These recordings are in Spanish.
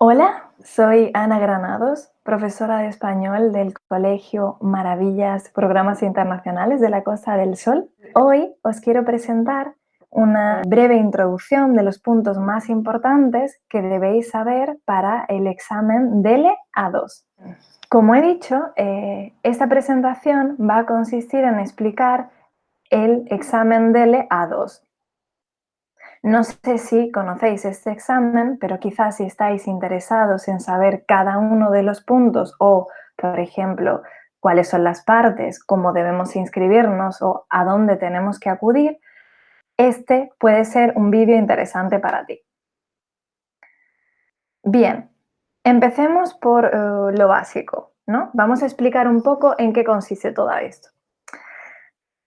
Hola, soy Ana Granados, profesora de español del Colegio Maravillas Programas Internacionales de la Costa del Sol. Hoy os quiero presentar una breve introducción de los puntos más importantes que debéis saber para el examen DELE A2. Como he dicho, esta presentación va a consistir en explicar el examen DELE A2. No sé si conocéis este examen, pero quizás si estáis interesados en saber cada uno de los puntos o, por ejemplo, cuáles son las partes, cómo debemos inscribirnos o a dónde tenemos que acudir, este puede ser un vídeo interesante para ti. Bien, empecemos por lo básico, ¿no? Vamos a explicar un poco en qué consiste todo esto.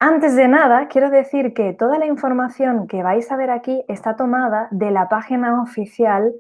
Antes de nada, quiero decir que toda la información que vais a ver aquí está tomada de la página oficial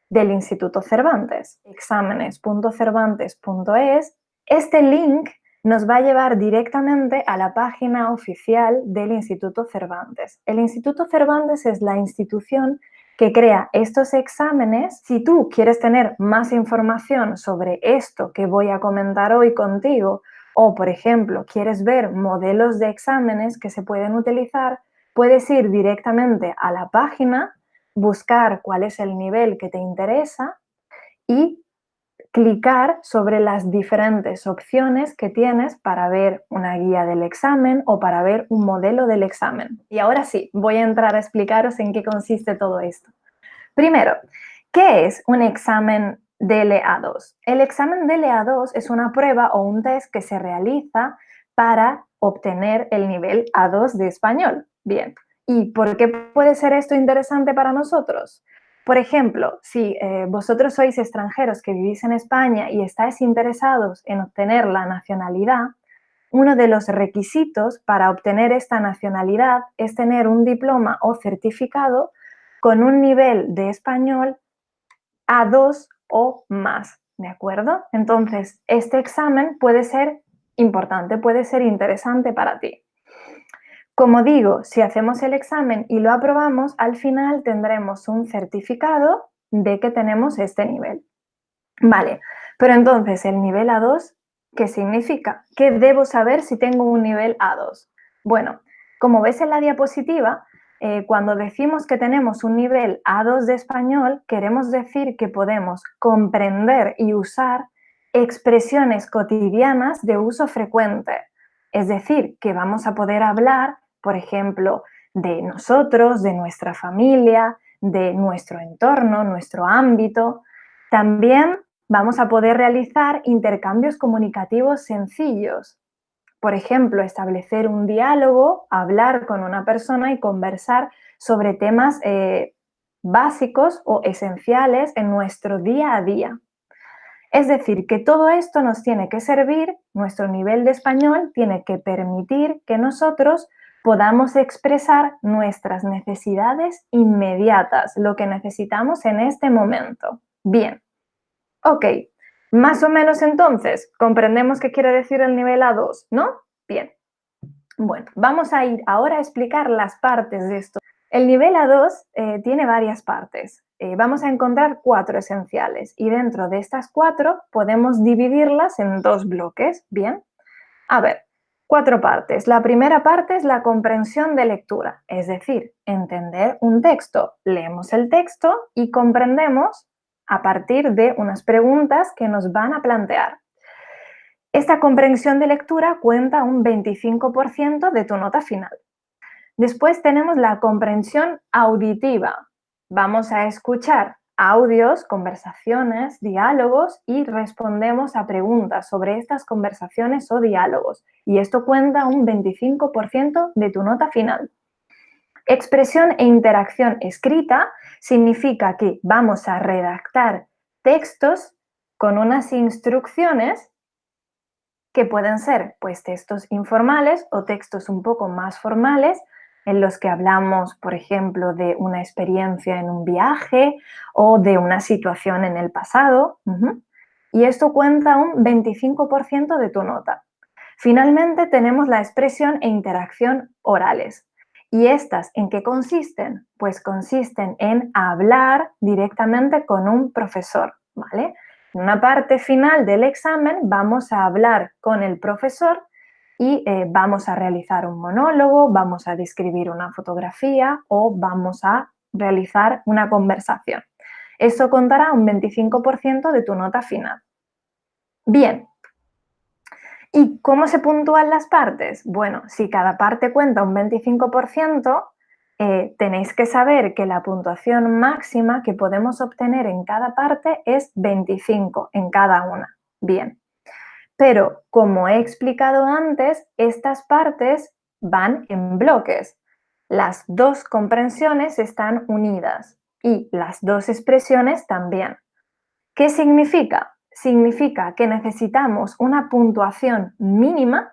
del Instituto Cervantes, exámenes.cervantes.es. Este link nos va a llevar directamente a la página oficial del Instituto Cervantes. El Instituto Cervantes es la institución que crea estos exámenes. Si tú quieres tener más información sobre esto que voy a comentar hoy contigo, o, por ejemplo, quieres ver modelos de exámenes que se pueden utilizar, puedes ir directamente a la página, buscar cuál es el nivel que te interesa y clicar sobre las diferentes opciones que tienes para ver una guía del examen o para ver un modelo del examen. Y ahora sí, voy a entrar a explicaros en qué consiste todo esto. Primero, ¿qué es un examen DELE A2? El examen DELE A2 es una prueba o un test que se realiza para obtener el nivel A2 de español. Bien, ¿y por qué puede ser esto interesante para nosotros? Por ejemplo, si vosotros sois extranjeros que vivís en España y estáis interesados en obtener la nacionalidad, uno de los requisitos para obtener esta nacionalidad es tener un diploma o certificado con un nivel de español A2 o más, ¿de acuerdo? Entonces, este examen puede ser importante, puede ser interesante para ti. Como digo, si hacemos el examen y lo aprobamos, al final tendremos un certificado de que tenemos este nivel. Vale, pero entonces, ¿el nivel A2 qué significa? ¿Qué debo saber si tengo un nivel A2? Bueno, como ves en la diapositiva, cuando decimos que tenemos un nivel A2 de español, queremos decir que podemos comprender y usar expresiones cotidianas de uso frecuente. Es decir, que vamos a poder hablar, por ejemplo, de nosotros, de nuestra familia, de nuestro entorno, nuestro ámbito. También vamos a poder realizar intercambios comunicativos sencillos. Por ejemplo, establecer un diálogo, hablar con una persona y conversar sobre temas básicos o esenciales en nuestro día a día. Es decir, que todo esto nos tiene que servir, nuestro nivel de español tiene que permitir que nosotros podamos expresar nuestras necesidades inmediatas, lo que necesitamos en este momento. Bien. Ok, más o menos entonces comprendemos qué quiere decir el nivel A2, ¿no? Bien. Bueno, vamos a ir ahora a explicar las partes de esto. El nivel A2 tiene varias partes. Vamos a encontrar 4 esenciales y dentro de estas 4 podemos dividirlas en 2 bloques. Bien. A ver, 4 partes. La primera parte es la comprensión de lectura, es decir, entender un texto. Leemos el texto y comprendemos a partir de unas preguntas que nos van a plantear. Esta comprensión de lectura cuenta un 25% de tu nota final. Después tenemos la comprensión auditiva. Vamos a escuchar audios, conversaciones, diálogos y respondemos a preguntas sobre estas conversaciones o diálogos. Y esto cuenta un 25% de tu nota final. Expresión e interacción escrita significa que vamos a redactar textos con unas instrucciones que pueden ser pues textos informales o textos un poco más formales en los que hablamos, por ejemplo, de una experiencia en un viaje o de una situación en el pasado. Y esto cuenta un 25% de tu nota. Finalmente tenemos la expresión e interacción orales. ¿Y estas en qué consisten? Pues consisten en hablar directamente con un profesor. ¿vale? En una parte final del examen vamos a hablar con el profesor y vamos a realizar un monólogo, vamos a describir una fotografía o vamos a realizar una conversación. Eso contará un 25% de tu nota final. Bien. ¿Y cómo se puntúan las partes? Bueno, si cada parte cuenta un 25%, tenéis que saber que la puntuación máxima que podemos obtener en cada parte es 25 en cada una. Bien. Pero, como he explicado antes, estas partes van en bloques. Las dos comprensiones están unidas y las dos expresiones también. ¿Qué significa? Significa que necesitamos una puntuación mínima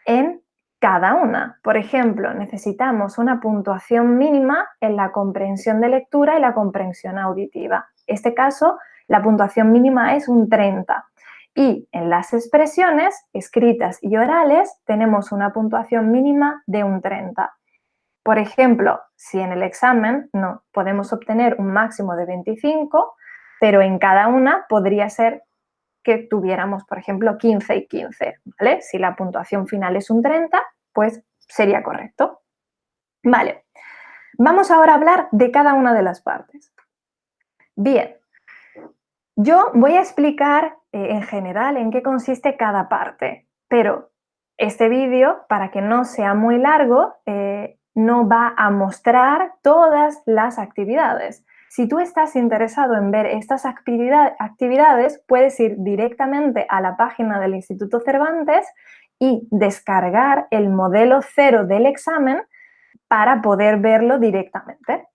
en cada una. Por ejemplo, necesitamos una puntuación mínima en la comprensión de lectura y la comprensión auditiva. En este caso, la puntuación mínima es un 30. Y en las expresiones escritas y orales tenemos una puntuación mínima de un 30. Por ejemplo, si en el examen no podemos obtener un máximo de 25, pero en cada una podría ser que tuviéramos, por ejemplo, 15 y 15, ¿vale? Si la puntuación final es un 30, pues sería correcto. Vale, vamos ahora a hablar de cada una de las partes. Bien, yo voy a explicar en general en qué consiste cada parte, pero este vídeo, para que no sea muy largo, no va a mostrar todas las actividades. Si tú estás interesado en ver estas actividades, puedes ir directamente a la página del Instituto Cervantes y descargar el modelo 0 del examen para poder verlo directamente.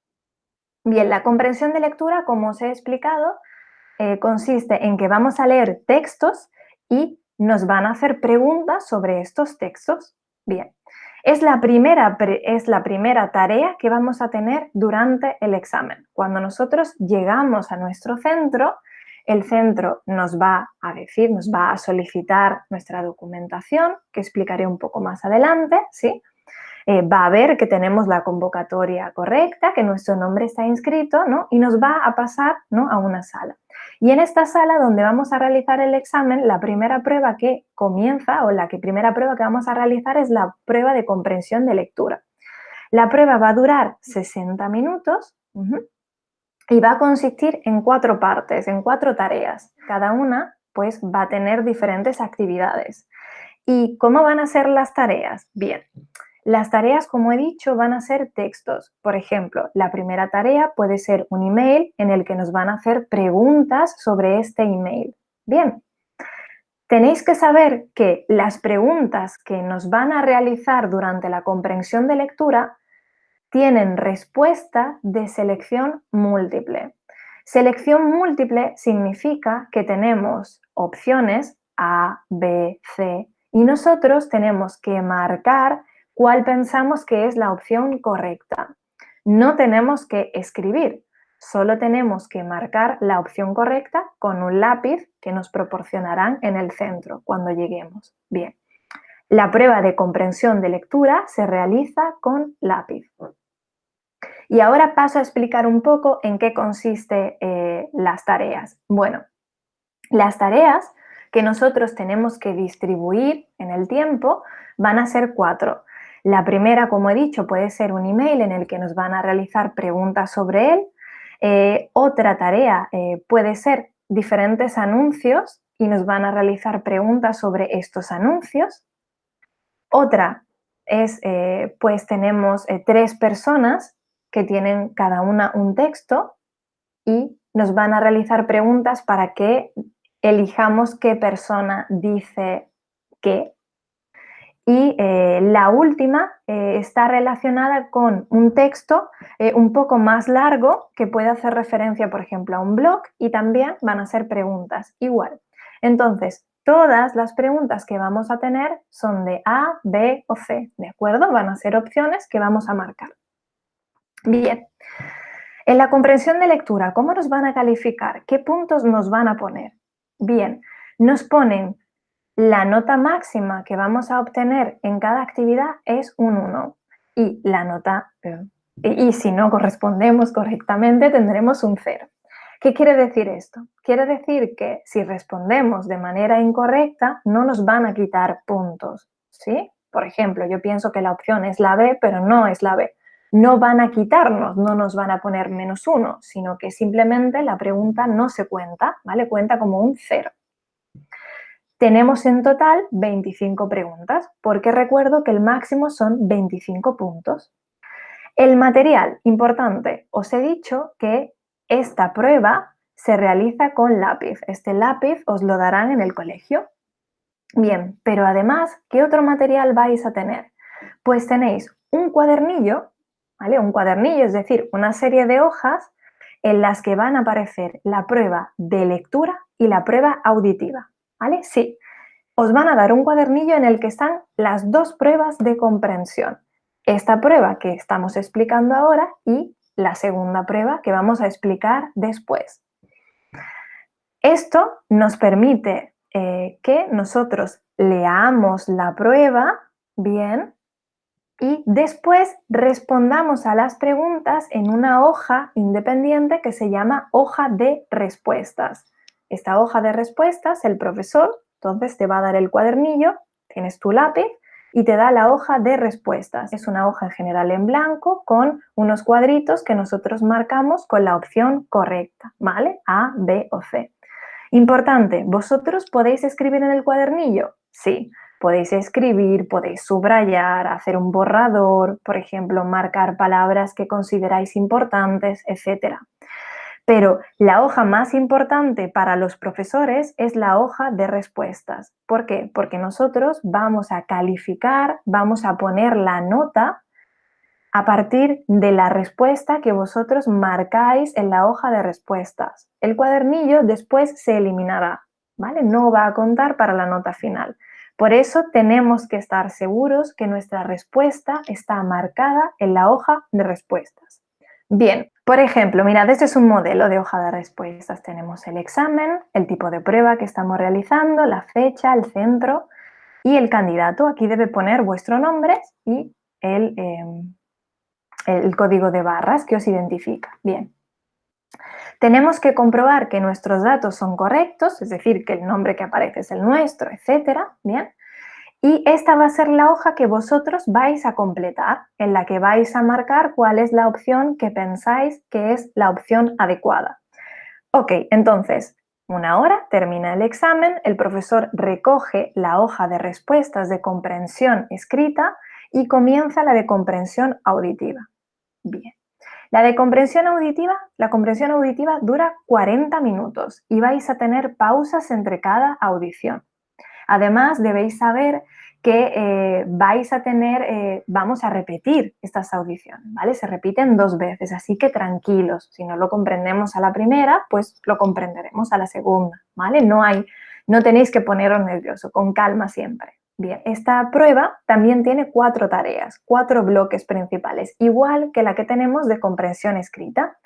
Bien, la comprensión de lectura, como os he explicado, consiste en que vamos a leer textos y nos van a hacer preguntas sobre estos textos. Bien, es la primera tarea que vamos a tener durante el examen. Cuando nosotros llegamos a nuestro centro, el centro nos va a decir, nos va a solicitar nuestra documentación, que explicaré un poco más adelante, ¿sí? Va a ver que tenemos la convocatoria correcta, que nuestro nombre está inscrito, ¿no? Y nos va a pasar, ¿no?, a una sala. Y en esta sala donde vamos a realizar el examen, la primera prueba que comienza o primera prueba que vamos a realizar es la prueba de comprensión de lectura. La prueba va a durar 60 minutos y va a consistir en 4 partes, en 4 tareas. Cada una pues va a tener diferentes actividades. ¿Y cómo van a ser las tareas? Bien. Las tareas, como he dicho, van a ser textos. Por ejemplo, la primera tarea puede ser un email en el que nos van a hacer preguntas sobre este email. Bien, tenéis que saber que las preguntas que nos van a realizar durante la comprensión de lectura tienen respuesta de selección múltiple. Selección múltiple significa que tenemos opciones A, B, C y nosotros tenemos que marcar cuál pensamos que es la opción correcta. No tenemos que escribir, solo tenemos que marcar la opción correcta con un lápiz que nos proporcionarán en el centro cuando lleguemos. Bien, la prueba de comprensión de lectura se realiza con lápiz. Y ahora paso a explicar un poco en qué consiste las tareas. Bueno, las tareas que nosotros tenemos que distribuir en el tiempo van a ser 4. La primera, como he dicho, puede ser un email en el que nos van a realizar preguntas sobre él. Otra tarea puede ser diferentes anuncios y nos van a realizar preguntas sobre estos anuncios. Otra es, pues tenemos 3 personas que tienen cada una un texto y nos van a realizar preguntas para que elijamos qué persona dice qué. Y la última está relacionada con un texto un poco más largo que puede hacer referencia, por ejemplo, a un blog y también van a ser preguntas igual. Entonces, todas las preguntas que vamos a tener son de A, B o C, ¿de acuerdo? Van a ser opciones que vamos a marcar. Bien, en la comprensión de lectura, ¿cómo nos van a calificar? ¿Qué puntos nos van a poner? Bien, nos ponen la nota máxima que vamos a obtener en cada actividad es un 1 y la nota, y si no correspondemos correctamente tendremos un 0. ¿Qué quiere decir esto? Quiere decir que si respondemos de manera incorrecta, no nos van a quitar puntos, ¿sí? Por ejemplo, yo pienso que la opción es la B, pero no es la B. No van a quitarnos, no nos van a poner -1, sino que simplemente la pregunta no se cuenta, ¿vale? Cuenta como un 0. Tenemos en total 25 preguntas, porque recuerdo que el máximo son 25 puntos. El material, importante, os he dicho que esta prueba se realiza con lápiz. Este lápiz os lo darán en el colegio. Bien, pero además, ¿qué otro material vais a tener? Pues tenéis un cuadernillo, ¿vale? Un cuadernillo, es decir, una serie de hojas en las que van a aparecer la prueba de lectura y la prueba auditiva, ¿vale? Sí, os van a dar un cuadernillo en el que están las dos pruebas de comprensión. Esta prueba que estamos explicando ahora y la segunda prueba que vamos a explicar después. Esto nos permite que nosotros leamos la prueba bien y después respondamos a las preguntas en una hoja independiente que se llama hoja de respuestas. Esta hoja de respuestas, el profesor, entonces te va a dar el cuadernillo, tienes tu lápiz y te da la hoja de respuestas. Es una hoja en general en blanco con unos cuadritos que nosotros marcamos con la opción correcta, ¿vale? A, B o C. Importante, ¿vosotros podéis escribir en el cuadernillo? Sí, podéis escribir, podéis subrayar, hacer un borrador, por ejemplo, marcar palabras que consideráis importantes, etc. Pero la hoja más importante para los profesores es la hoja de respuestas. ¿Por qué? Porque nosotros vamos a calificar, vamos a poner la nota a partir de la respuesta que vosotros marcáis en la hoja de respuestas. El cuadernillo después se eliminará, ¿vale? No va a contar para la nota final. Por eso tenemos que estar seguros que nuestra respuesta está marcada en la hoja de respuestas. Bien, por ejemplo, mirad, este es un modelo de hoja de respuestas. Tenemos el examen, el tipo de prueba que estamos realizando, la fecha, el centro y el candidato. Aquí debe poner vuestro nombre y el código de barras que os identifica. Bien. Tenemos que comprobar que nuestros datos son correctos, es decir, que el nombre que aparece es el nuestro, etcétera. Bien. Y esta va a ser la hoja que vosotros vais a completar, en la que vais a marcar cuál es la opción que pensáis que es la opción adecuada. Ok, entonces, una hora, termina el examen, el profesor recoge la hoja de respuestas de comprensión escrita y comienza la de comprensión auditiva. Bien. La comprensión auditiva dura 40 minutos y vais a tener pausas entre cada audición. Además, debéis saber que vamos a repetir estas audiciones, ¿vale? Se repiten 2 veces, así que tranquilos. Si no lo comprendemos a la primera, pues lo comprenderemos a la segunda, ¿vale? No tenéis que poneros nerviosos, con calma siempre. Bien, esta prueba también tiene 4 tareas, 4 bloques principales, igual que la que tenemos de comprensión escrita.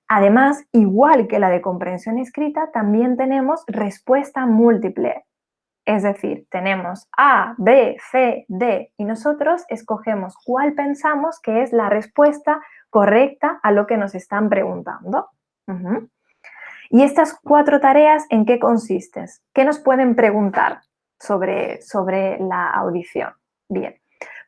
Además, igual que la de comprensión escrita, también tenemos respuesta múltiple. Es decir, tenemos A, B, C, D y nosotros escogemos cuál pensamos que es la respuesta correcta a lo que nos están preguntando. ¿Y estas 4 tareas en qué consisten? ¿Qué nos pueden preguntar sobre la audición? Bien,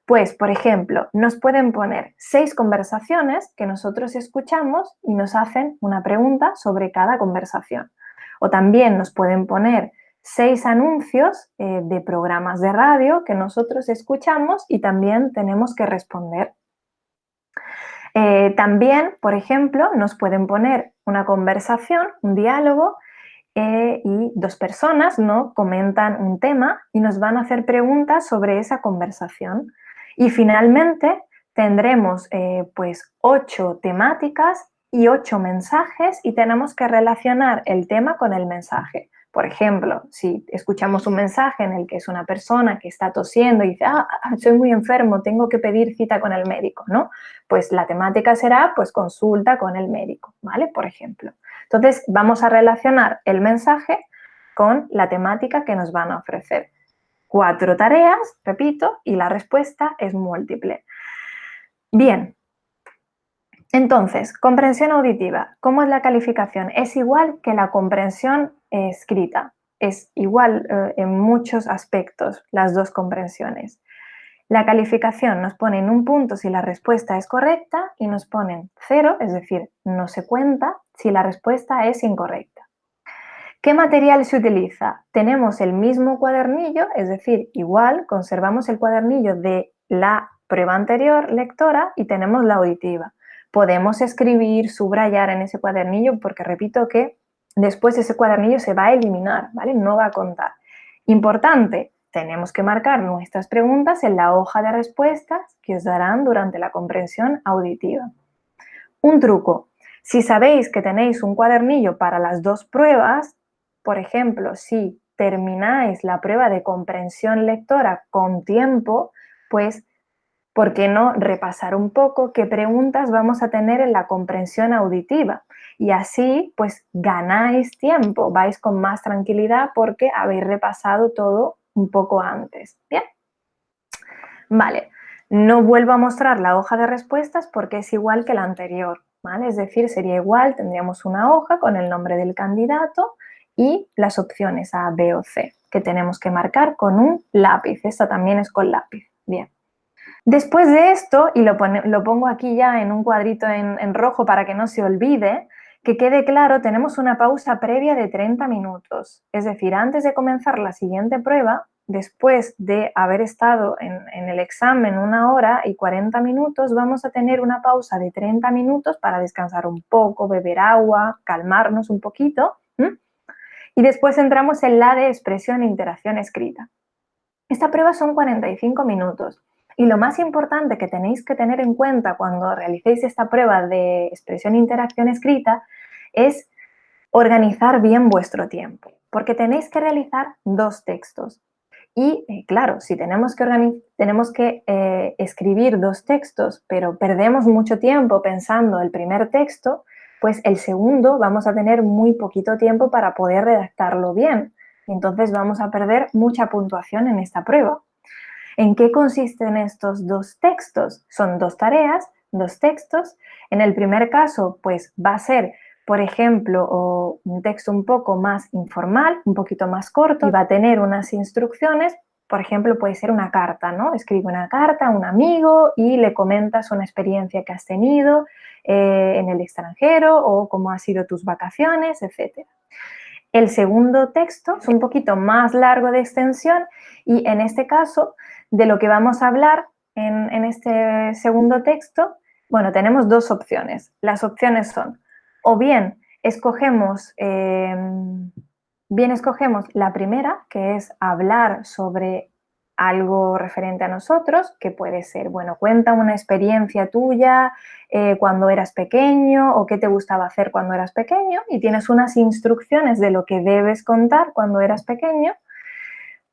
pues por ejemplo, nos pueden poner 6 conversaciones que nosotros escuchamos y nos hacen una pregunta sobre cada conversación. O también nos pueden poner 6 anuncios de programas de radio que nosotros escuchamos y también tenemos que responder. También, por ejemplo, nos pueden poner una conversación, un diálogo, y 2 personas, ¿no?, comentan un tema y nos van a hacer preguntas sobre esa conversación. Y finalmente tendremos pues 8 temáticas y 8 mensajes y tenemos que relacionar el tema con el mensaje. Por ejemplo, si escuchamos un mensaje en el que es una persona que está tosiendo y dice, soy muy enfermo, tengo que pedir cita con el médico, ¿no? Pues la temática será, pues, consulta con el médico, ¿vale? Por ejemplo. Entonces, vamos a relacionar el mensaje con la temática que nos van a ofrecer. 4 tareas, repito, y la respuesta es múltiple. Bien, Entonces, comprensión auditiva. ¿Cómo es la calificación? Es igual que la comprensión escrita. Es igual en muchos aspectos las dos comprensiones. La calificación nos pone en un punto si la respuesta es correcta y nos ponen 0, es decir, no se cuenta si la respuesta es incorrecta. ¿Qué material se utiliza? Tenemos el mismo cuadernillo, es decir, igual conservamos el cuadernillo de la prueba anterior lectora y tenemos la auditiva. Podemos escribir, subrayar en ese cuadernillo porque repito que después ese cuadernillo se va a eliminar, ¿vale? No va a contar. Importante, tenemos que marcar nuestras preguntas en la hoja de respuestas que os darán durante la comprensión auditiva. Un truco, si sabéis que tenéis un cuadernillo para las dos pruebas, por ejemplo, si termináis la prueba de comprensión lectora con tiempo, pues ¿por qué no repasar un poco qué preguntas vamos a tener en la comprensión auditiva? Y así, pues, ganáis tiempo, vais con más tranquilidad porque habéis repasado todo un poco antes. ¿Bien? Vale, no vuelvo a mostrar la hoja de respuestas porque es igual que la anterior, ¿vale? Es decir, sería igual, tendríamos una hoja con el nombre del candidato y las opciones A, B o C, que tenemos que marcar con un lápiz. Esta también es con lápiz. Bien. Después de esto, y lo pongo aquí ya en un cuadrito en rojo para que no se olvide, que quede claro, tenemos una pausa previa de 30 minutos. Es decir, antes de comenzar la siguiente prueba, después de haber estado en el examen 1 hora y 40 minutos, vamos a tener una pausa de 30 minutos para descansar un poco, beber agua, calmarnos un poquito. Y después entramos en la de expresión e interacción escrita. Esta prueba son 45 minutos. Y lo más importante que tenéis que tener en cuenta cuando realicéis esta prueba de expresión e interacción escrita es organizar bien vuestro tiempo, porque tenéis que realizar 2 textos. Y claro, si tenemos que escribir 2 textos, pero perdemos mucho tiempo pensando el primer texto, pues el segundo vamos a tener muy poquito tiempo para poder redactarlo bien. Entonces vamos a perder mucha puntuación en esta prueba. ¿En qué consisten estos 2 textos? Son 2 tareas, 2 textos. En el primer caso, pues va a ser, por ejemplo, un texto un poco más informal, un poquito más corto, y va a tener unas instrucciones. Por ejemplo, puede ser una carta, ¿no? Escribe una carta a un amigo y le comentas una experiencia que has tenido en el extranjero o cómo han sido tus vacaciones, etc. El segundo texto es un poquito más largo de extensión y en este caso, de lo que vamos a hablar en este segundo texto, bueno, tenemos 2 opciones. Las opciones son, o bien escogemos la primera, que es hablar sobre algo referente a nosotros, que puede ser, bueno, cuenta una experiencia tuya cuando eras pequeño o qué te gustaba hacer cuando eras pequeño y tienes unas instrucciones de lo que debes contar cuando eras pequeño.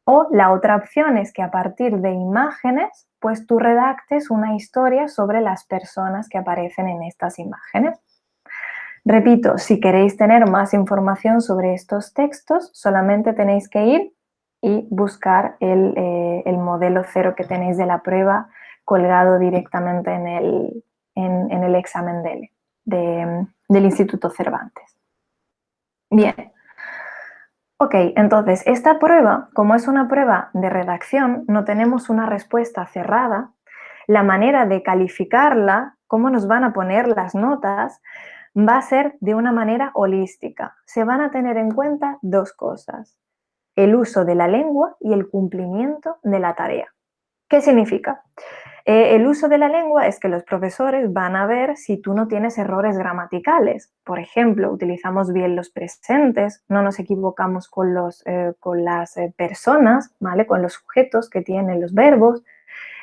O la otra opción es que a partir de imágenes, pues tú redactes una historia sobre las personas que aparecen en estas imágenes. Repito, si queréis tener más información sobre estos textos, solamente tenéis que ir y buscar el modelo 0 que tenéis de la prueba colgado directamente en el examen del Instituto Cervantes. Bien. Ok, entonces esta prueba, como es una prueba de redacción, no tenemos una respuesta cerrada. La manera de calificarla, cómo nos van a poner las notas, va a ser de una manera holística. Se van a tener en cuenta 2 cosas: el uso de la lengua y el cumplimiento de la tarea. ¿Qué significa? El uso de la lengua es que los profesores van a ver si tú no tienes errores gramaticales. Por ejemplo, utilizamos bien los presentes, no nos equivocamos con las personas, ¿vale? Con los sujetos que tienen los verbos,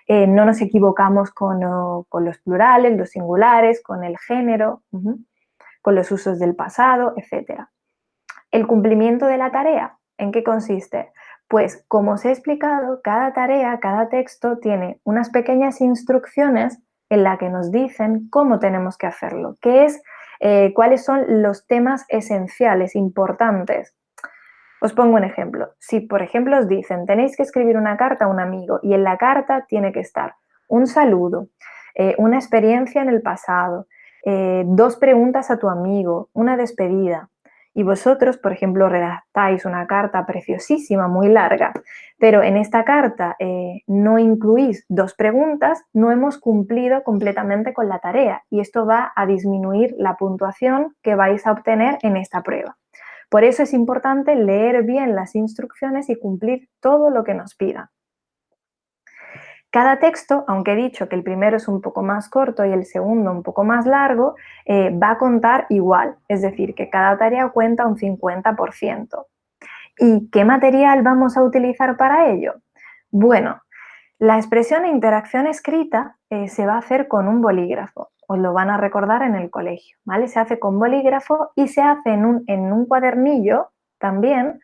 no nos equivocamos con los plurales, los singulares, con el género, con los usos del pasado, etc. El cumplimiento de la tarea, ¿en qué consiste? Pues, como os he explicado, cada tarea, cada texto tiene unas pequeñas instrucciones en las que nos dicen cómo tenemos que hacerlo, cuáles son los temas esenciales, importantes. Os pongo un ejemplo. Si, por ejemplo, os dicen, tenéis que escribir una carta a un amigo y en la carta tiene que estar un saludo, una experiencia en el pasado, 2 preguntas a tu amigo, una despedida. Y vosotros, por ejemplo, redactáis una carta preciosísima, muy larga, pero en esta carta no incluís 2 preguntas, no hemos cumplido completamente con la tarea y esto va a disminuir la puntuación que vais a obtener en esta prueba. Por eso es importante leer bien las instrucciones y cumplir todo lo que nos pidan. Cada texto, aunque he dicho que el primero es un poco más corto y el segundo un poco más largo, va a contar igual, es decir, que cada tarea cuenta un 50%. ¿Y qué material vamos a utilizar para ello? Bueno, la expresión e interacción escrita se va a hacer con un bolígrafo, os lo van a recordar en el colegio, ¿vale? Se hace con bolígrafo y se hace en un cuadernillo también,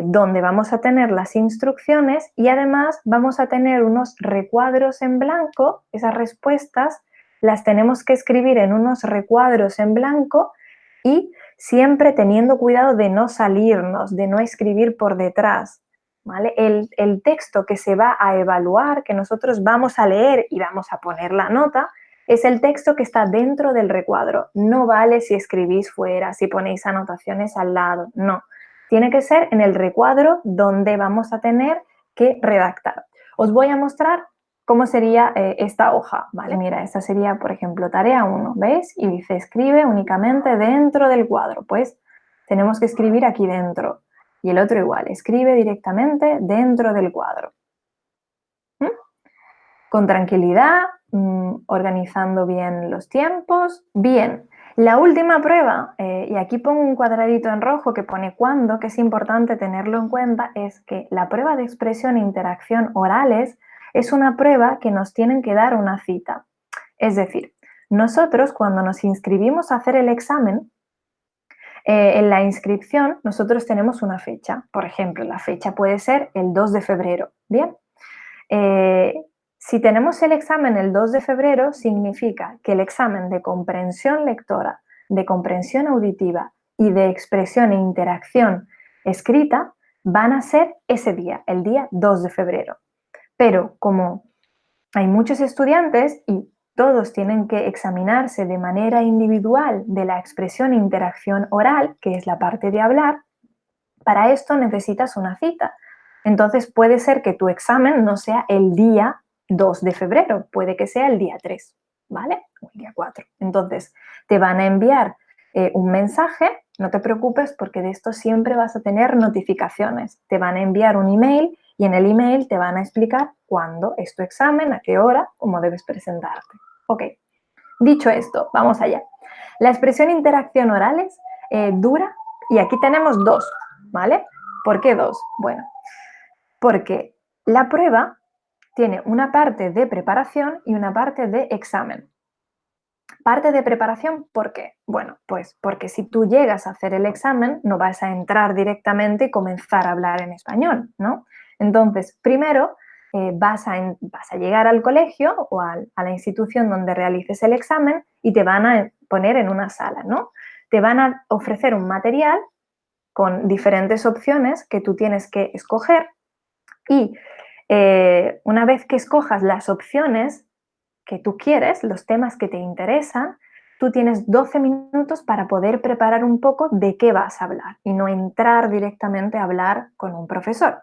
donde vamos a tener las instrucciones y además vamos a tener unos recuadros en blanco, esas respuestas las tenemos que escribir en unos recuadros en blanco y siempre teniendo cuidado de no salirnos, de no escribir por detrás, ¿vale? El texto que se va a evaluar, que nosotros vamos a leer y vamos a poner la nota, es el texto que está dentro del recuadro. No vale si escribís fuera, si ponéis anotaciones al lado, no. Tiene que ser en el recuadro donde vamos a tener que redactar. Os voy a mostrar cómo sería esta hoja, ¿vale? Mira, esta sería, por ejemplo, tarea 1, ¿veis? Y dice, escribe únicamente dentro del cuadro. Pues tenemos que escribir aquí dentro. Y el otro igual, escribe directamente dentro del cuadro. ¿Mm? Con tranquilidad, organizando bien los tiempos. Bien, la última prueba, y aquí pongo un cuadradito en rojo que pone cuándo, que es importante tenerlo en cuenta, es que la prueba de expresión e interacción orales es una prueba que nos tienen que dar una cita. Es decir, nosotros cuando nos inscribimos a hacer el examen, en la inscripción nosotros tenemos una fecha. Por ejemplo, la fecha puede ser el 2 de febrero. Bien, si tenemos el examen el 2 de febrero, significa que el examen de comprensión lectora, de comprensión auditiva y de expresión e interacción escrita van a ser ese día, el día 2 de febrero. Pero como hay muchos estudiantes y todos tienen que examinarse de manera individual de la expresión e interacción oral, que es la parte de hablar, para esto necesitas una cita. Entonces puede ser que tu examen no sea el día 2 de febrero, puede que sea el día 3, ¿vale? O el día 4. Entonces te van a enviar un mensaje, no te preocupes porque de esto siempre vas a tener notificaciones. Te van a enviar un email y en el email te van a explicar cuándo es tu examen, a qué hora, cómo debes presentarte. Ok, dicho esto, vamos allá. La expresión interacción orales dura, y aquí tenemos 2, ¿vale? ¿Por qué 2? Bueno, porque la prueba tiene una parte de preparación y una parte de examen. Parte de preparación, ¿por qué? Bueno, pues porque si tú llegas a hacer el examen, no vas a entrar directamente y comenzar a hablar en español, ¿no? Entonces, primero vas a llegar al colegio o a la institución donde realices el examen y te van a poner en una sala, ¿no? Te van a ofrecer un material con diferentes opciones que tú tienes que escoger y una vez que escojas las opciones que tú quieres, los temas que te interesan, tú tienes 12 minutos para poder preparar un poco de qué vas a hablar y no entrar directamente a hablar con un profesor.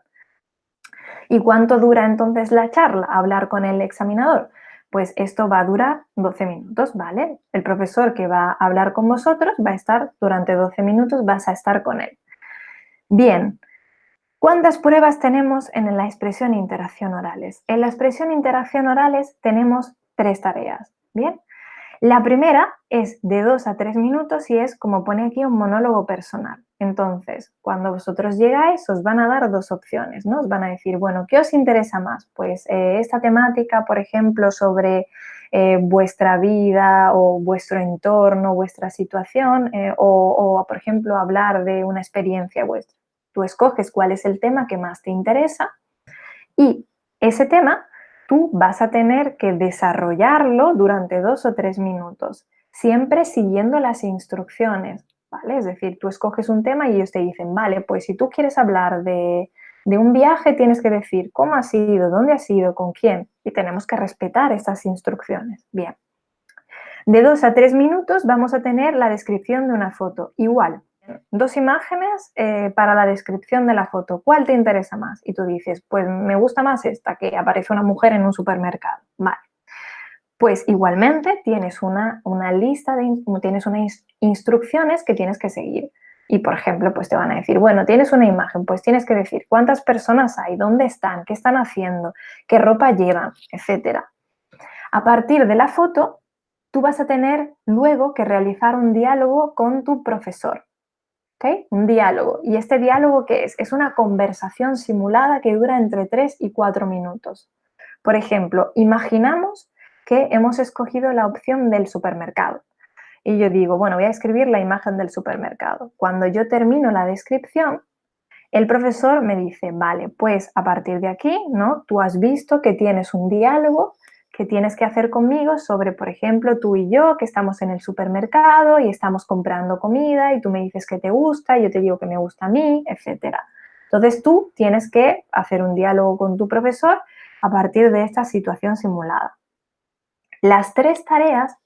¿Y cuánto dura entonces la charla? Hablar con el examinador. Pues esto va a durar 12 minutos, ¿vale? El profesor que va a hablar con vosotros va a estar durante 12 minutos, vas a estar con él. Bien, ¿cuántas pruebas tenemos en la expresión e interacción orales? En la expresión e interacción orales tenemos 3 tareas, ¿bien? La primera es de 2 a 3 minutos y es, como pone aquí, un monólogo personal. Entonces, cuando vosotros llegáis, os van a dar 2 opciones, ¿no? Os van a decir, bueno, ¿qué os interesa más? Pues esta temática, por ejemplo, sobre vuestra vida o vuestro entorno, vuestra situación, o, por ejemplo, hablar de una experiencia vuestra. Tú escoges cuál es el tema que más te interesa y ese tema tú vas a tener que desarrollarlo durante 2 o 3 minutos, siempre siguiendo las instrucciones, ¿vale? Es decir, tú escoges un tema y ellos te dicen, vale, pues si tú quieres hablar de un viaje, tienes que decir cómo ha sido, dónde ha sido, con quién, y tenemos que respetar estas instrucciones. Bien. De 2 a 3 minutos vamos a tener la descripción de una foto. Igual, 2 imágenes para la descripción de la foto. ¿Cuál te interesa más? Y tú dices, pues me gusta más esta, que aparece una mujer en un supermercado. Vale. Pues igualmente tienes una lista, tienes unas instrucciones que tienes que seguir. Y, por ejemplo, pues te van a decir, bueno, tienes una imagen, pues tienes que decir cuántas personas hay, dónde están, qué están haciendo, qué ropa llevan, etcétera. A partir de la foto, tú vas a tener luego que realizar un diálogo con tu profesor. ¿Ok? Un diálogo. ¿Y este diálogo qué es? Es una conversación simulada que dura entre 3 y 4 minutos. Por ejemplo, imaginamos que hemos escogido la opción del supermercado. Y yo digo, bueno, voy a escribir la imagen del supermercado. Cuando yo termino la descripción, el profesor me dice, vale, pues a partir de aquí, ¿no? Tú has visto que tienes un diálogo que tienes que hacer conmigo sobre, por ejemplo, tú y yo, que estamos en el supermercado y estamos comprando comida y tú me dices que te gusta y yo te digo que me gusta a mí, etc. Entonces tú tienes que hacer un diálogo con tu profesor a partir de esta situación simulada. Las 3 tareas,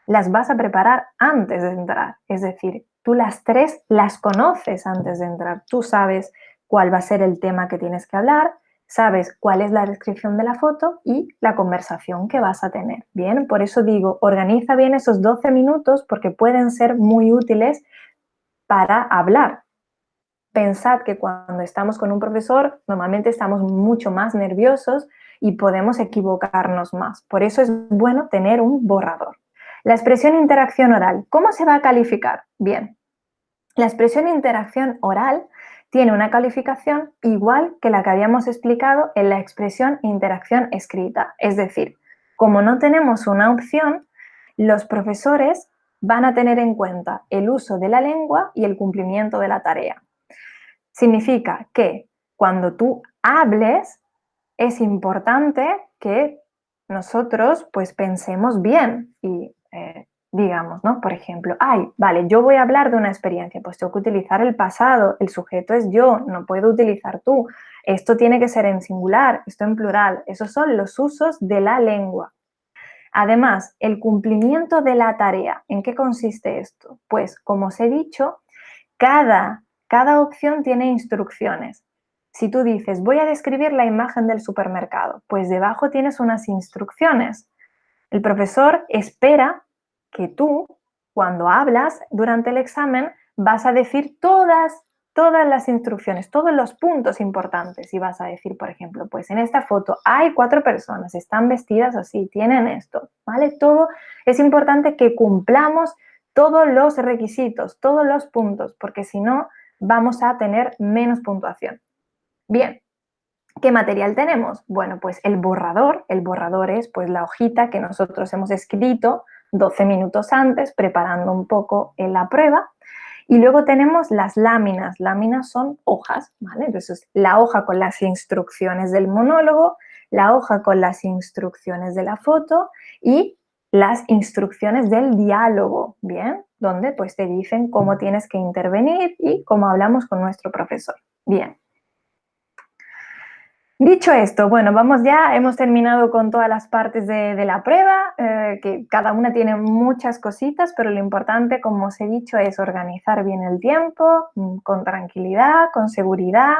las vas a preparar antes de entrar, es decir, tú las 3 las conoces antes de entrar, tú sabes cuál va a ser el tema que tienes que hablar, sabes cuál es la descripción de la foto y la conversación que vas a tener. Bien, por eso digo, organiza bien esos 12 minutos porque pueden ser muy útiles para hablar. Pensad que cuando estamos con un profesor, normalmente estamos mucho más nerviosos y podemos equivocarnos más. Por eso es bueno tener un borrador. La expresión interacción oral, ¿cómo se va a calificar? Bien, la expresión interacción oral tiene una calificación igual que la que habíamos explicado en la expresión interacción escrita. Es decir, como no tenemos una opción, los profesores van a tener en cuenta el uso de la lengua y el cumplimiento de la tarea. Significa que cuando tú hables, es importante que nosotros pues pensemos bien y digamos, ¿no? Por ejemplo, vale, yo voy a hablar de una experiencia, pues tengo que utilizar el pasado, el sujeto es yo, no puedo utilizar tú, esto tiene que ser en singular, esto en plural, esos son los usos de la lengua. Además, el cumplimiento de la tarea, ¿en qué consiste esto? Pues, como os he dicho, cada opción tiene instrucciones. Si tú dices, voy a describir la imagen del supermercado, pues debajo tienes unas instrucciones. El profesor espera que tú, cuando hablas durante el examen, vas a decir todas las instrucciones, todos los puntos importantes. Y vas a decir, por ejemplo, pues en esta foto hay 4 personas, están vestidas así, tienen esto, ¿vale? Todo es importante que cumplamos todos los requisitos, todos los puntos, porque si no, vamos a tener menos puntuación. Bien, ¿qué material tenemos? Bueno, pues el borrador es pues la hojita que nosotros hemos escrito 12 minutos antes, preparando un poco en la prueba. Y luego tenemos las láminas. Láminas son hojas, ¿vale? Entonces, la hoja con las instrucciones del monólogo, la hoja con las instrucciones de la foto y las instrucciones del diálogo, ¿bien? Donde pues te dicen cómo tienes que intervenir y cómo hablamos con nuestro profesor. Bien. Dicho esto, bueno, vamos ya, hemos terminado con todas las partes de la prueba, que cada una tiene muchas cositas, pero lo importante, como os he dicho, es organizar bien el tiempo, con tranquilidad, con seguridad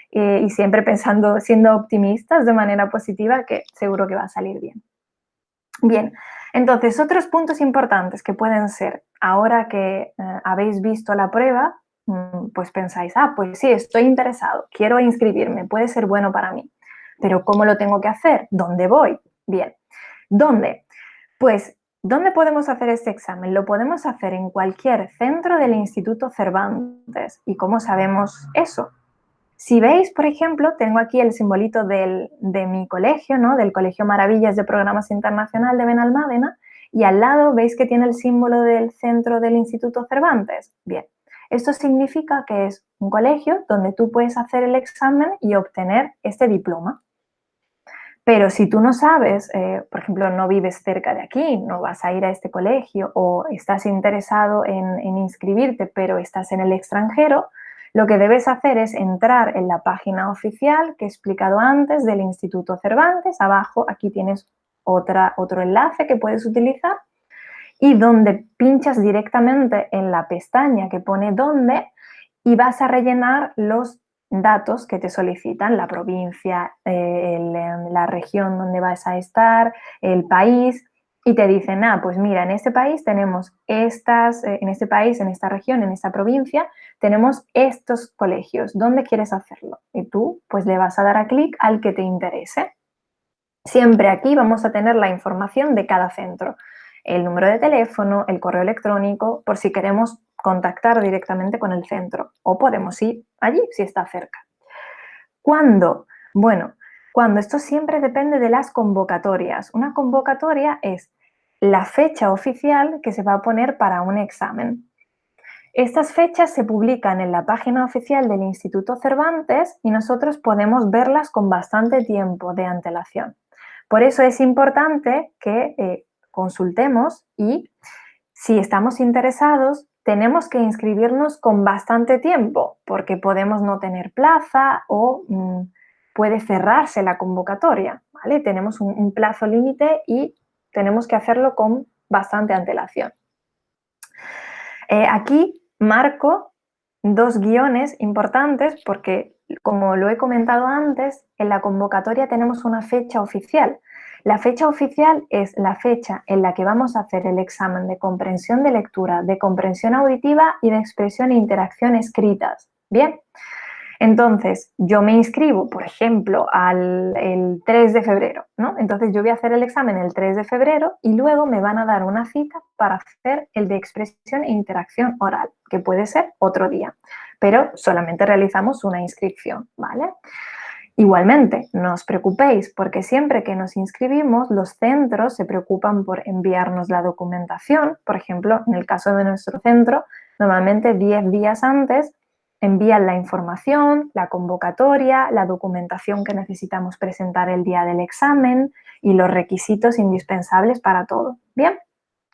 y siempre pensando, siendo optimistas de manera positiva, que seguro que va a salir bien. Bien, entonces otros puntos importantes que pueden ser, ahora que habéis visto la prueba, pues pensáis, pues sí, estoy interesado, quiero inscribirme, puede ser bueno para mí. Pero ¿cómo lo tengo que hacer? ¿Dónde voy? Bien, ¿dónde? Pues, ¿dónde podemos hacer este examen? Lo podemos hacer en cualquier centro del Instituto Cervantes. ¿Y cómo sabemos eso? Si veis, por ejemplo, tengo aquí el simbolito de mi colegio, ¿no? Del Colegio Maravillas de Programas Internacional de Benalmádena, y al lado veis que tiene el símbolo del centro del Instituto Cervantes. Bien, esto significa que es un colegio donde tú puedes hacer el examen y obtener este diploma. Pero si tú no sabes, por ejemplo, no vives cerca de aquí, no vas a ir a este colegio o estás interesado en inscribirte, pero estás en el extranjero, lo que debes hacer es entrar en la página oficial que he explicado antes del Instituto Cervantes. Abajo aquí tienes otro enlace que puedes utilizar y donde pinchas directamente en la pestaña que pone dónde y vas a rellenar los datos que te solicitan, la provincia, la región donde vas a estar, el país, y te dicen, pues mira, en este país tenemos en este país, en esta región, en esta provincia, tenemos estos colegios, ¿dónde quieres hacerlo? Y tú pues le vas a dar a clic al que te interese. Siempre aquí vamos a tener la información de cada centro, el número de teléfono, el correo electrónico, por si queremos contactar directamente con el centro o podemos ir allí si está cerca. ¿Cuándo? Bueno, cuando esto siempre depende de las convocatorias. Una convocatoria es la fecha oficial que se va a poner para un examen. Estas fechas se publican en la página oficial del Instituto Cervantes y nosotros podemos verlas con bastante tiempo de antelación. Por eso es importante que consultemos y si estamos interesados tenemos que inscribirnos con bastante tiempo porque podemos no tener plaza o puede cerrarse la convocatoria, ¿vale? Tenemos un plazo límite y tenemos que hacerlo con bastante antelación. Aquí marco dos guiones importantes porque, como lo he comentado antes, en la convocatoria tenemos una fecha oficial. La fecha oficial es la fecha en la que vamos a hacer el examen de comprensión de lectura, de comprensión auditiva y de expresión e interacción escritas. Bien, entonces yo me inscribo, por ejemplo, el 3 de febrero, ¿no? Entonces yo voy a hacer el examen el 3 de febrero y luego me van a dar una cita para hacer el de expresión e interacción oral, que puede ser otro día, pero solamente realizamos una inscripción, ¿vale? Igualmente, no os preocupéis porque siempre que nos inscribimos, los centros se preocupan por enviarnos la documentación. Por ejemplo, en el caso de nuestro centro, normalmente 10 días antes envían la información, la convocatoria, la documentación que necesitamos presentar el día del examen y los requisitos indispensables para todo. Bien,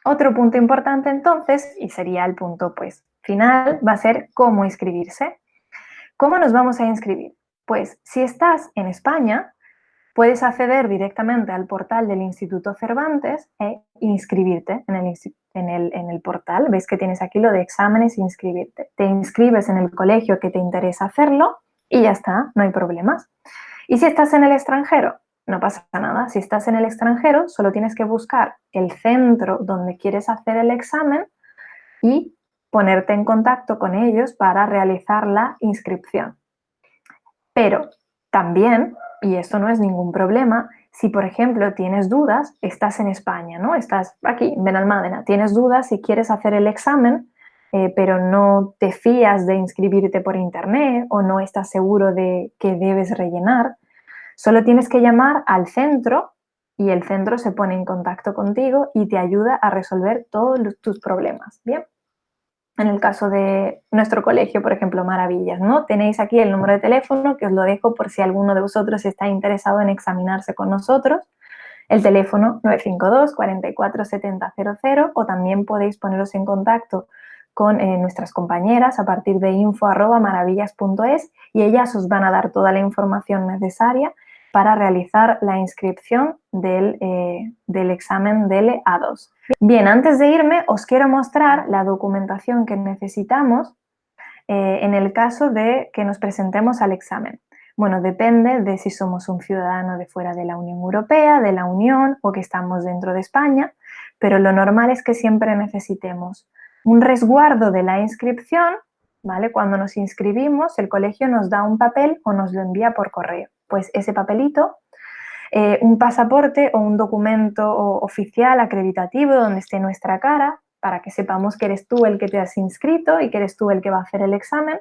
otro punto importante entonces, y sería el punto pues final, va a ser cómo inscribirse. ¿Cómo nos vamos a inscribir? Pues si estás en España, puedes acceder directamente al portal del Instituto Cervantes e inscribirte en el portal. Ves que tienes aquí lo de exámenes e inscribirte. Te inscribes en el colegio que te interesa hacerlo y ya está, no hay problemas. Y si estás en el extranjero, no pasa nada. Si estás en el extranjero, solo tienes que buscar el centro donde quieres hacer el examen y ponerte en contacto con ellos para realizar la inscripción. Pero también, y esto no es ningún problema, si por ejemplo tienes dudas, estás en España, ¿no? Estás aquí en Benalmádena, tienes dudas si quieres hacer el examen, pero no te fías de inscribirte por internet o no estás seguro de que debes rellenar, solo tienes que llamar al centro y el centro se pone en contacto contigo y te ayuda a resolver todos tus problemas, ¿bien? En el caso de nuestro colegio, por ejemplo, Maravillas, ¿no? Tenéis aquí el número de teléfono que os lo dejo por si alguno de vosotros está interesado en examinarse con nosotros. El teléfono 952 44 70 00 o también podéis poneros en contacto con nuestras compañeras a partir de info@maravillas.es y ellas os van a dar toda la información necesaria para realizar la inscripción del examen del A2. Bien, antes de irme os quiero mostrar la documentación que necesitamos en el caso de que nos presentemos al examen. Bueno, depende de si somos un ciudadano de fuera de la Unión Europea, de la Unión o que estamos dentro de España, pero lo normal es que siempre necesitemos un resguardo de la inscripción, ¿vale? Cuando nos inscribimos, el colegio nos da un papel o nos lo envía por correo. Pues ese papelito, un pasaporte o un documento oficial acreditativo donde esté nuestra cara para que sepamos que eres tú el que te has inscrito y que eres tú el que va a hacer el examen.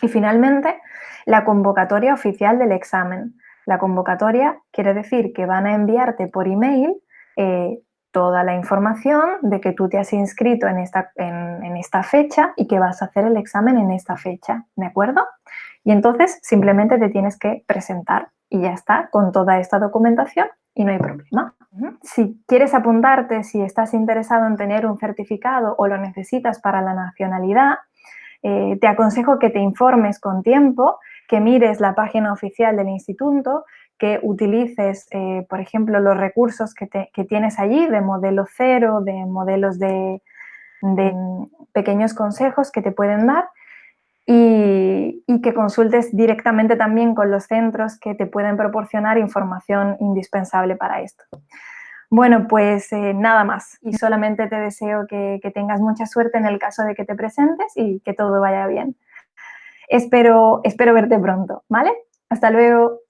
Y finalmente, la convocatoria oficial del examen. La convocatoria quiere decir que van a enviarte por email toda la información de que tú te has inscrito en esta fecha y que vas a hacer el examen en esta fecha, ¿de acuerdo? Y entonces simplemente te tienes que presentar y ya está, con toda esta documentación y no hay problema. Si quieres apuntarte, si estás interesado en tener un certificado o lo necesitas para la nacionalidad, te aconsejo que te informes con tiempo, que mires la página oficial del instituto, que utilices, por ejemplo, los recursos que tienes allí de modelo cero, de modelos de pequeños consejos que te pueden dar y que consultes directamente también con los centros que te pueden proporcionar información indispensable para esto. Bueno, pues nada más y solamente te deseo que tengas mucha suerte en el caso de que te presentes y que todo vaya bien. Espero verte pronto, ¿vale? Hasta luego.